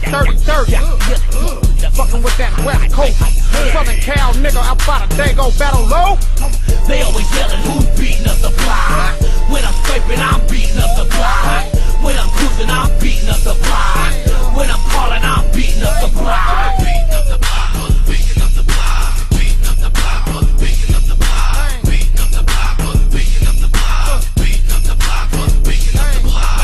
30-30. Fucking with that West Coast Southern Cal nigga out by the Dago Battle Low. They always yelling who's beating up the block. When I'm scraping, I'm beating up the block. When I'm cruising, I'm beating up the block. When I'm calling, I'm beating up the block. Beating up the block, beating up the block. Beating up the block, beating up the block. Beating up the block, beating up the block. Beating up the block, beating up the block.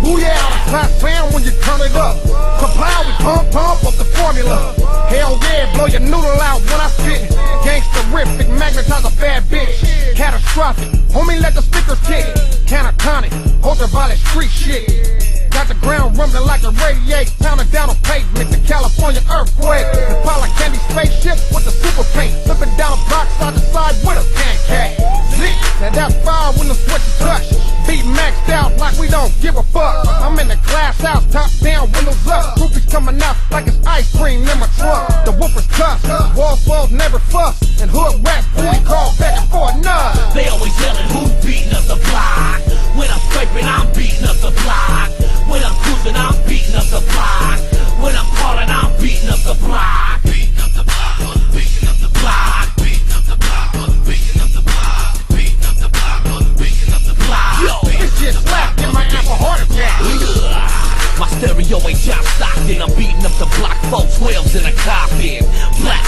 Booyah, the class sound when you turn it up. Comply with pump up the formula. Hell yeah, blow your noodle out when I spit. Gangsterific, magnetize a bad bitch. Catastrophic, homie let the stickers kick. Canatonic, ultraviolet street shit. Got the ground rumbling like a radiate, pounding down a pavement, the California earthquake. Impala candy spaceship with the super paint, flipping down a block side to side with a pancake. Zip, now that fire when the switch is touch. Beat maxed out like we don't give a fuck. I'm in the glass house, top down, windows up. Groupies coming out like it's ice cream in my truck. The whoopers cuss, wall falls never fuss, and hood rats booty call begging for a nut. They always yelling who's beating up the block. When I'm scraping, I'm beating up the block. When I'm cruising, I'm beating up the block. When I'm calling, I'm beating up the block. Beating up the block, beating up the block. Beating up the block, beating up the block. Beating up the block, beating up the block. Yo, this shit slapped in my amp a heart attack. My stereo ain't John Stockton. I'm beating up the block, 412s in a coffin. Black,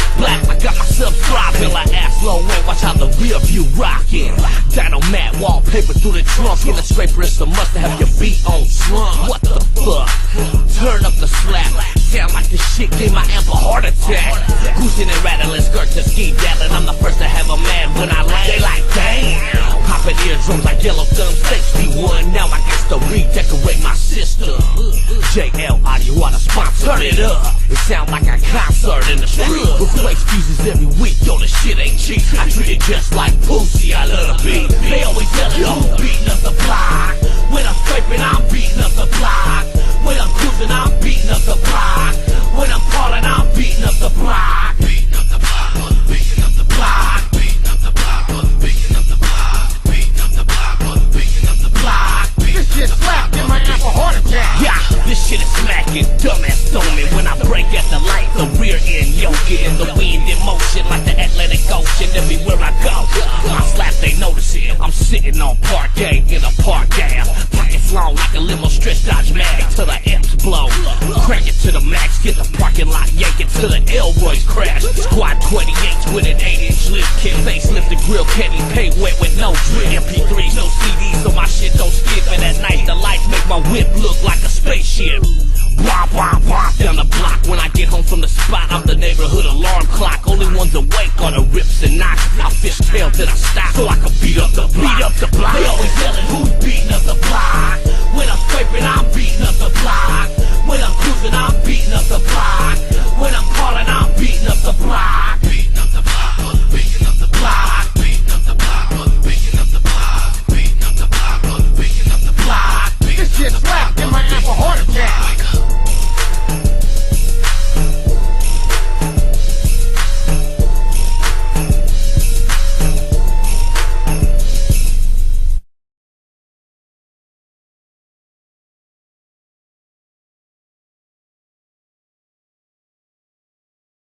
I got my subscribing like ass low way. Watch how the rear view rockin'. Dino mat, wallpaper through the trunk. In the scraper, it's a must to have your beat on slump. What the fuck? Turn up the slap. Sound like this shit gave my amp a heart attack. Goosing and rattling, skirts and ski dabbling. I'm the first to have a mad when I land. They like, damn. Popping eardrums like yellow thumbs, 61. Now I guess to redecorate my system. JL Audio oughta sponsor. Turn it up. It sound like a concert in the street. Replace fuses every week, yo, the shit ain't cheap. I treat it just like pussy, I love the beat. They always yelling, who's beating up the block. When I'm scraping, I'm beating up the block. When I'm cruising, I'm beating up the block. When I'm calling, I'm beating up the block. Beating up the block, beating up the block. Beating up the block, beating up the block. Beating up the block, beating up the block. This shit slapped in my amp a heart attack. Yeah, this shit is smacking, dumbass storming. When I break at the light, the rear end yoking. The wind in motion like the Atlantic Ocean. Everywhere I go, my slap they notice it. I'm sitting on parquet in a park gas. Pockets long like a limo stretch dodge mag till the amps blow. Crank it to the max, get the parking lot yanking till the Elroy's crash. Squad 28 with an 8-inch lift kit. Facelift the grill, candy paint wet with no drip. MP3s, no CDs, so my shit don't skip. And at night the lights make my whip look